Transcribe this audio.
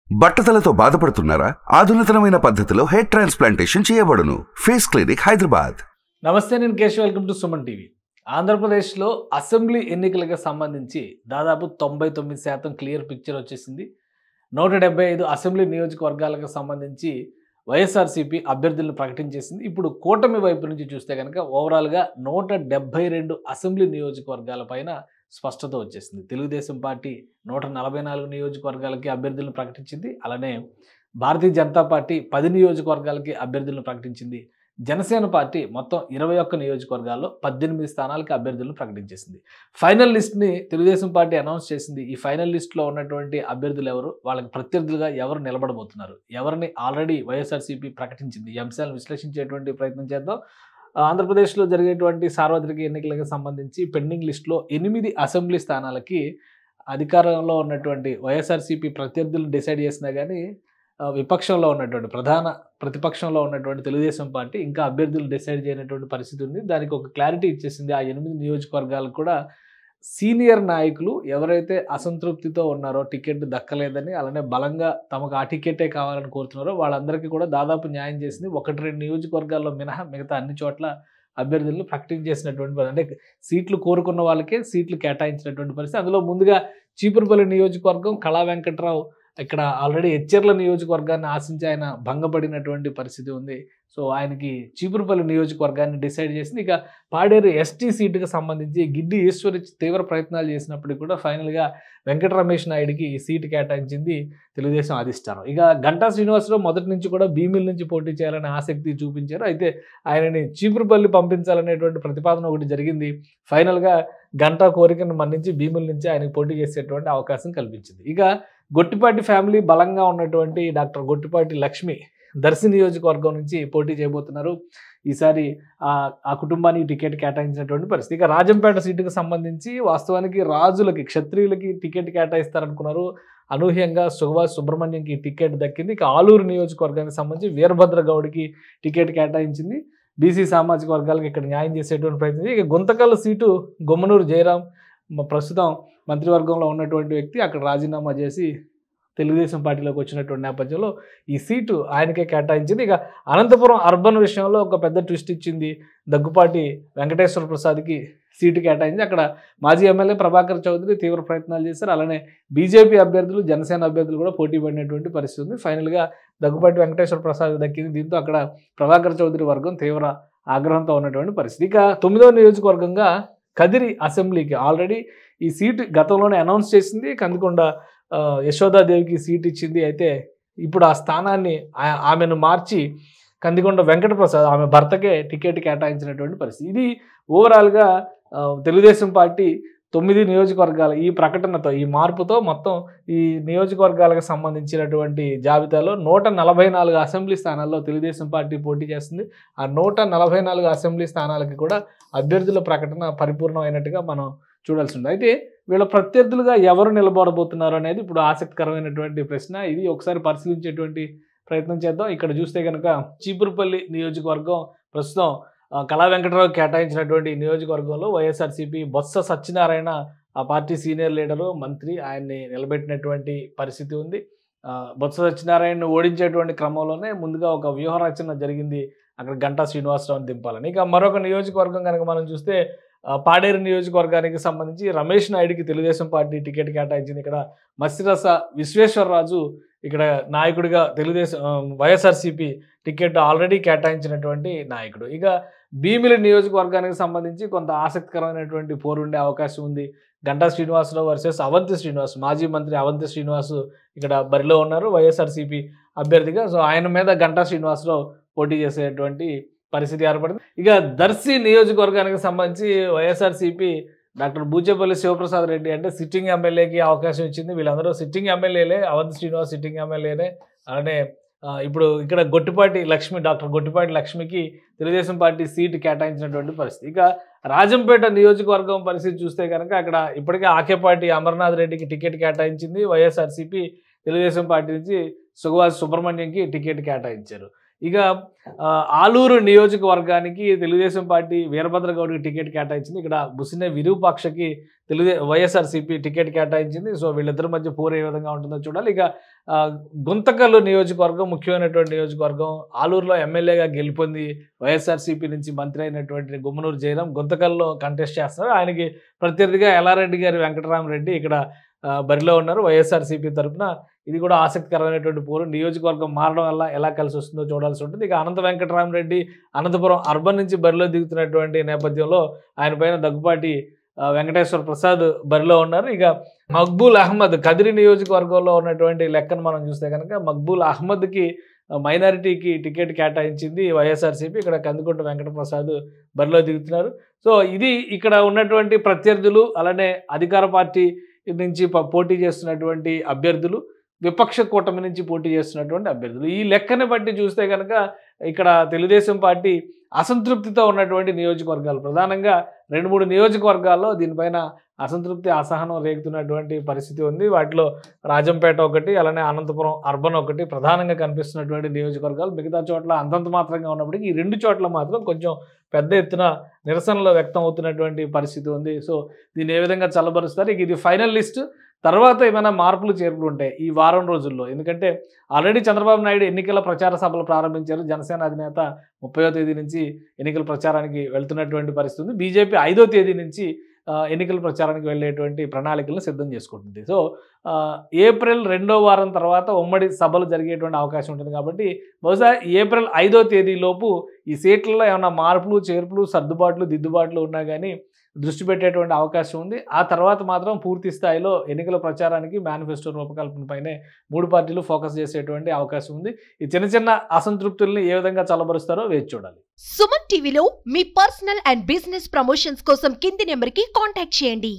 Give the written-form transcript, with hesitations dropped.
బట్టతలతో బాధపడుతున్నారా? ఆధునితనమైన పద్ధతిలో hair transplantation చేయబడును. Face clinic, Hyderabad. నమస్తే, నేను Keshav. Welcome to Suman TV. ఆంధ్రప్రదేశ్లో అసెంబ్లీ ఎన్నికలకు సంబంధించి దాదాపు 99% క్లియర్ పిక్చర్ వచ్చేసింది. 175 అసెంబ్లీ నియోజకవర్గాలకు సంబంధించి వైఎస్ఆర్సీపీ అభ్యర్థులను ప్రకటించేసింది. ఇప్పుడు కూటమి వైపు నుంచి చూస్తే కనుక ఓవరాల్గా 172 అసెంబ్లీ నియోజకవర్గాల పైన స్పష్టత వచ్చేసింది. తెలుగుదేశం పార్టీ 144 నియోజకవర్గాలకి అభ్యర్థులను ప్రకటించింది. అలానే భారతీయ జనతా పార్టీ 10 నియోజకవర్గాలకి అభ్యర్థులను ప్రకటించింది. జనసేన పార్టీ మొత్తం 21 నియోజకవర్గాల్లో 18 స్థానాలకి అభ్యర్థులను ప్రకటించేసింది. ఫైనల్ లిస్ట్ని తెలుగుదేశం పార్టీ అనౌన్స్ చేసింది. ఈ ఫైనల్ లిస్ట్లో ఉన్నటువంటి అభ్యర్థులు ఎవరు, వాళ్ళకి ప్రత్యర్థులుగా ఎవరు నిలబడబోతున్నారు, ఎవరిని ఆల్రెడీ వైఎస్ఆర్సీపీ ప్రకటించింది, ఈ అంశాలను విశ్లేషించేటువంటి ప్రయత్నం చేద్దాం. ఆంధ్రప్రదేశ్లో జరిగేటువంటి సార్వత్రిక ఎన్నికలకు సంబంధించి పెండింగ్ లిస్టులో 8 అసెంబ్లీ స్థానాలకి అధికారంలో ఉన్నటువంటి వైఎస్ఆర్సీపీ ప్రత్యర్థులు డిసైడ్ చేసినా కానీ విపక్షంలో ఉన్నటువంటి ప్రధాన ప్రతిపక్షంలో ఉన్నటువంటి తెలుగుదేశం పార్టీ ఇంకా అభ్యర్థులు డిసైడ్ చేయనటువంటి పరిస్థితి ఉంది. దానికి ఒక క్లారిటీ ఇచ్చేసింది. ఆ 8 నియోజకవర్గాలకు కూడా సీనియర్ నాయకులు ఎవరైతే అసంతృప్తితో ఉన్నారో, టికెట్ దక్కలేదని, అలానే బలంగా తమకు ఆ టికెటే కావాలని కోరుతున్నారో వాళ్ళందరికీ కూడా దాదాపు న్యాయం చేసింది. 1-2 నియోజకవర్గాల్లో మినహా మిగతా అన్ని చోట్ల అభ్యర్థులను ప్రకటించేసినటువంటి, అంటే సీట్లు కోరుకున్న వాళ్ళకే సీట్లు కేటాయించినటువంటి పరిస్థితి. అందులో ముందుగా చీపురుపల్లి నియోజకవర్గం కళా వెంకట్రావు ఇక్కడ ఆల్రెడీ ఎచ్చెర్ల నియోజకవర్గాన్ని ఆశించి ఆయన భంగపడినటువంటి పరిస్థితి ఉంది. సో ఆయనకి చీపురుపల్లి నియోజకవర్గాన్ని డిసైడ్ చేసింది. ఇక పాడేరు ఎస్టీ సీటుకు సంబంధించి గిడ్డి ఈశ్వరి తీవ్ర ప్రయత్నాలు చేసినప్పటికీ కూడా ఫైనల్గా వెంకట రమేష్ నాయుడికి ఈ సీటు కేటాయించింది తెలుగుదేశం అధిష్టానం. ఇక గంటా శ్రీనివాసరావు మొదటి నుంచి కూడా భీమిలి నుంచి పోటీ చేయాలనే ఆసక్తి చూపించారు. అయితే ఆయనని చీపురుపల్లి పంపించాలనేటువంటి ప్రతిపాదన ఒకటి జరిగింది. ఫైనల్గా గంటా కోరికను మన్నించి భీమిలి నుంచి ఆయనకు పోటీ చేసేటువంటి అవకాశం కల్పించింది. ఇక గొట్టిపాటి ఫ్యామిలీ బలంగా ఉన్నటువంటి డాక్టర్ గొట్టిపాటి లక్ష్మి దర్శి నియోజకవర్గం నుంచి పోటీ చేయబోతున్నారు. ఈసారి ఆ కుటుంబానికి టికెట్ కేటాయించినటువంటి పరిస్థితి. ఇక రాజంపేట సీటుకు సంబంధించి వాస్తవానికి రాజులకి, క్షత్రియులకి టికెట్ కేటాయిస్తారనుకున్నారు. అనూహ్యంగా సుభాష్ సుబ్రహ్మణ్యంకి టికెట్ దక్కింది. ఇక ఆలూరు నియోజకవర్గానికి సంబంధించి వీరభద్ర గౌడ్కి టికెట్ కేటాయించింది. బీసీ సామాజిక వర్గాలకు ఇక్కడ న్యాయం చేసేటువంటి ప్రయత్నం. ఇక గుంతకల్ సీటు గుమ్మనూరు జయరాం ప్రస్తుతం మంత్రివర్గంలో ఉన్నటువంటి వ్యక్తి అక్కడ రాజీనామా చేసి తెలుగుదేశం పార్టీలోకి వచ్చినటువంటి నేపథ్యంలో ఈ సీటు ఆయనకే కేటాయించింది. ఇక అనంతపురం అర్బన్ విషయంలో ఒక పెద్ద ట్విస్ట్ ఇచ్చింది. దగ్గుపాటి వెంకటేశ్వర ప్రసాద్కి సీటు కేటాయించి అక్కడ మాజీ ఎమ్మెల్యే ప్రభాకర్ చౌదరి తీవ్ర ప్రయత్నాలు చేశారు. అలానే బీజేపీ అభ్యర్థులు, జనసేన అభ్యర్థులు కూడా పోటీ పడినటువంటి పరిస్థితి ఉంది. ఫైనల్గా దగ్గుపాటి వెంకటేశ్వర ప్రసాద్ దక్కింది. దీంతో అక్కడ ప్రభాకర్ చౌదరి వర్గం తీవ్ర ఆగ్రహంతో ఉన్నటువంటి పరిస్థితి. ఇక 9వ నియోజకవర్గంగా కదిరి అసెంబ్లీకి ఆల్రెడీ ఈ సీటు గతంలోనే అనౌన్స్ చేసింది. కందికొండ యశోదాదేవికి సీట్ ఇచ్చింది. అయితే ఇప్పుడు ఆ స్థానాన్ని ఆమెను మార్చి కందికొండ వెంకటప్రసాద్ ఆమె భర్తకే టికెట్ కేటాయించినటువంటి పరిస్థితి. ఇది ఓవరాల్గా తెలుగుదేశం పార్టీ 9 నియోజకవర్గాల ఈ ప్రకటనతో, ఈ మార్పుతో మొత్తం ఈ నియోజకవర్గాలకు సంబంధించినటువంటి జాబితాలో 144 అసెంబ్లీ స్థానాల్లో తెలుగుదేశం పార్టీ పోటీ చేస్తుంది. ఆ 144 అసెంబ్లీ స్థానాలకి కూడా అభ్యర్థుల ప్రకటన పరిపూర్ణమైనట్టుగా మనం చూడాల్సి ఉంది. అయితే వీళ్ళ ప్రత్యర్థులుగా ఎవరు నిలబడబోతున్నారు అనేది ఇప్పుడు ఆసక్తికరమైనటువంటి ప్రశ్న. ఇది ఒకసారి పరిశీలించేటువంటి ప్రయత్నం చేద్దాం. ఇక్కడ చూస్తే కనుక చీపురుపల్లి నియోజకవర్గం ప్రస్తుతం కళా వెంకటరావు కేటాయించినటువంటి నియోజకవర్గంలో వైఎస్ఆర్సీపీ బొత్స సత్యనారాయణ ఆ పార్టీ సీనియర్ లీడరు, మంత్రి, ఆయన్ని నిలబెట్టినటువంటి పరిస్థితి ఉంది. బొత్స సత్యనారాయణను ఓడించేటువంటి క్రమంలోనే ముందుగా ఒక వ్యూహరచన జరిగింది అక్కడ గంటా శ్రీనివాసరావుని దింపాలని. ఇక మరొక నియోజకవర్గం కనుక మనం చూస్తే పాడేరు నియోజకవర్గానికి సంబంధించి రమేష్ నాయుడికి తెలుగుదేశం పార్టీ టికెట్ కేటాయించింది. ఇక్కడ మత్స్యరస విశ్వేశ్వరరాజు ఇక్కడ నాయకుడిగా తెలుగుదేశం వైఎస్ఆర్సీపీ టికెట్ ఆల్రెడీ కేటాయించినటువంటి నాయకుడు. ఇక భీమిలి నియోజకవర్గానికి సంబంధించి కొంత ఆసక్తికరమైనటువంటి పోరు ఉండే అవకాశం ఉంది. గంటా శ్రీనివాసరావు వర్సెస్ అవంతి శ్రీనివాస్, మాజీ మంత్రి అవంతి శ్రీనివాస్ ఇక్కడ బరిలో ఉన్నారు వైఎస్ఆర్సీపీ అభ్యర్థిగా. సో ఆయన మీద గంటా శ్రీనివాసరావు పోటీ చేసేటువంటి పరిస్థితి ఏర్పడింది. ఇక దర్శి నియోజకవర్గానికి సంబంధించి వైఎస్ఆర్సీపీ డాక్టర్ బూచేపల్లి శివప్రసాద్ రెడ్డి అంటే సిట్టింగ్ ఎమ్మెల్యేకి అవకాశం ఇచ్చింది. వీళ్ళందరూ సిట్టింగ్ ఎమ్మెల్యేలే. అవంతి శ్రీనివాస్ సిట్టింగ్ ఎమ్మెల్యేనే. అలానే ఇప్పుడు ఇక్కడ గొట్టిపాటి లక్ష్మి, డాక్టర్ గొట్టిపాటి లక్ష్మికి తెలుగుదేశం పార్టీ సీటు కేటాయించినటువంటి పరిస్థితి. ఇక రాజంపేట నియోజకవర్గం పరిస్థితి చూస్తే కనుక అక్కడ ఇప్పటికే ఆకేపాటి అమర్నాథ్ రెడ్డికి టికెట్ కేటాయించింది వైఎస్ఆర్సీపీ. తెలుగుదేశం పార్టీ నుంచి సుభాష్ సుబ్రహ్మణ్యంకి టికెట్ కేటాయించారు. ఇక ఆలూరు నియోజకవర్గానికి తెలుగుదేశం పార్టీ వీరభద్ర గౌడ్కి టికెట్ కేటాయించింది. ఇక్కడ బుసినే విరూపాక్షకి వైఎస్ఆర్సీపీ టికెట్ కేటాయించింది. సో వీళ్ళిద్దరి మధ్య పోరు ఏ విధంగా ఉంటుందో చూడాలి. ఇక గుంతకల్లు నియోజకవర్గం ముఖ్యమైనటువంటి నియోజకవర్గం. ఆలూరులో ఎమ్మెల్యేగా గెలుపొంది వైఎస్ఆర్సీపీ నుంచి మంత్రి అయినటువంటి గుమ్మనూరు జయరాం గుంతకల్లో కంటెస్ట్ చేస్తున్నారు. ఆయనకి ప్రత్యర్థిగా ఎల్లారెడ్డి గారి వెంకటరామరెడ్డి ఇక్కడ బరిలో ఉన్నారు వైఎస్ఆర్సీపీ తరఫున. ఇది కూడా ఆసక్తికరమైనటువంటి పోరు. నియోజకవర్గం మారడం వల్ల ఎలా కలిసి వస్తుందో చూడాల్సి ఉంటుంది. ఇక అనంత వెంకటరామరెడ్డి అనంతపురం అర్బన్ నుంచి బరిలో దిగుతున్నటువంటి నేపథ్యంలో ఆయన పైన దగ్గుపాటి వెంకటేశ్వర ప్రసాద్ బరిలో ఉన్నారు. ఇక మక్బూల్ అహ్మద్ కదిరి నియోజకవర్గంలో ఉన్నటువంటి లెక్కను మనం చూస్తే కనుక మక్బూల్ అహ్మద్కి మైనారిటీకి టికెట్ కేటాయించింది వైఎస్ఆర్సీపీ. ఇక్కడ కందుకుంట వెంకటప్రసాద్ బరిలో దిగుతున్నారు. సో ఇది ఇక్కడ ఉన్నటువంటి ప్రత్యర్థులు, అలానే అధికార పార్టీ నుంచి పోటీ చేస్తున్నటువంటి అభ్యర్థులు, విపక్ష కూటమి నుంచి పోటీ చేస్తున్నటువంటి అభ్యర్థులు. ఈ లెక్కని బట్టి చూస్తే కనుక ఇక్కడ తెలుగుదేశం పార్టీ అసంతృప్తితో ఉన్నటువంటి నియోజకవర్గాలు ప్రధానంగా 2-3 నియోజకవర్గాల్లో దీనిపైన అసంతృప్తి, అసహనం రేగుతున్నటువంటి పరిస్థితి ఉంది. వాటిలో రాజంపేట ఒకటి, అలానే అనంతపురం అర్బన్ ఒకటి ప్రధానంగా కనిపిస్తున్నటువంటి నియోజకవర్గాలు. మిగతా చోట్ల అంతంత మాత్రంగా ఉన్నప్పటికీ ఈ 2 చోట్ల మాత్రం కొంచెం పెద్ద ఎత్తున నిరసనలు వ్యక్తం అవుతున్నటువంటి పరిస్థితి ఉంది. సో దీన్ని ఏ విధంగా చల్లబరుస్తారు? ఇక ఇది ఫైనల్ లిస్ట్. తర్వాత ఏమైనా మార్పులు చేర్పులు ఉంటాయి ఈ వారం రోజుల్లో. ఎందుకంటే ఆల్రెడీ చంద్రబాబు నాయుడు ఎన్నికల ప్రచార సభలు ప్రారంభించారు. జనసేన అధినేత 30వ తేదీ నుంచి ఎన్నికల ప్రచారానికి వెళ్తున్నటువంటి పరిస్థితి ఉంది. బీజేపీ 5వ తేదీ నుంచి ఎన్నికల ప్రచారానికి వెళ్ళేటువంటి ప్రణాళికలను సిద్ధం చేసుకుంటుంది. సో ఏప్రిల్ 2వ వారం తర్వాత ఉమ్మడి సభలు జరిగేటువంటి అవకాశం ఉంటుంది. కాబట్టి బహుశా ఏప్రిల్ 5వ తేదీలోపు ఈ సీట్లలో ఏమైనా మార్పులు, చేర్పులు, సర్దుబాట్లు, దిద్దుబాట్లు ఉన్నా కానీ దృష్టి పెట్టేటువంటి అవకాశం ఉంది. ఆ తర్వాత మాత్రం పూర్తి స్థాయిలో ఎన్నికల ప్రచారానికి మేనిఫెస్టో రూపకల్పనపైనే 3 పార్టీలు ఫోకస్ చేసేటువంటి అవకాశం ఉంది. ఈ చిన్న చిన్న అసంతృప్తుల్ని ఏ విధంగా చల్లబరుస్తారో వేచి చూడాలి. సుమన్ టీవీలో మీ పర్సనల్ అండ్ బిజినెస్ ప్రమోషన్స్ కోసం కింది నెంబర్కి కాంటాక్ట్ చేయండి.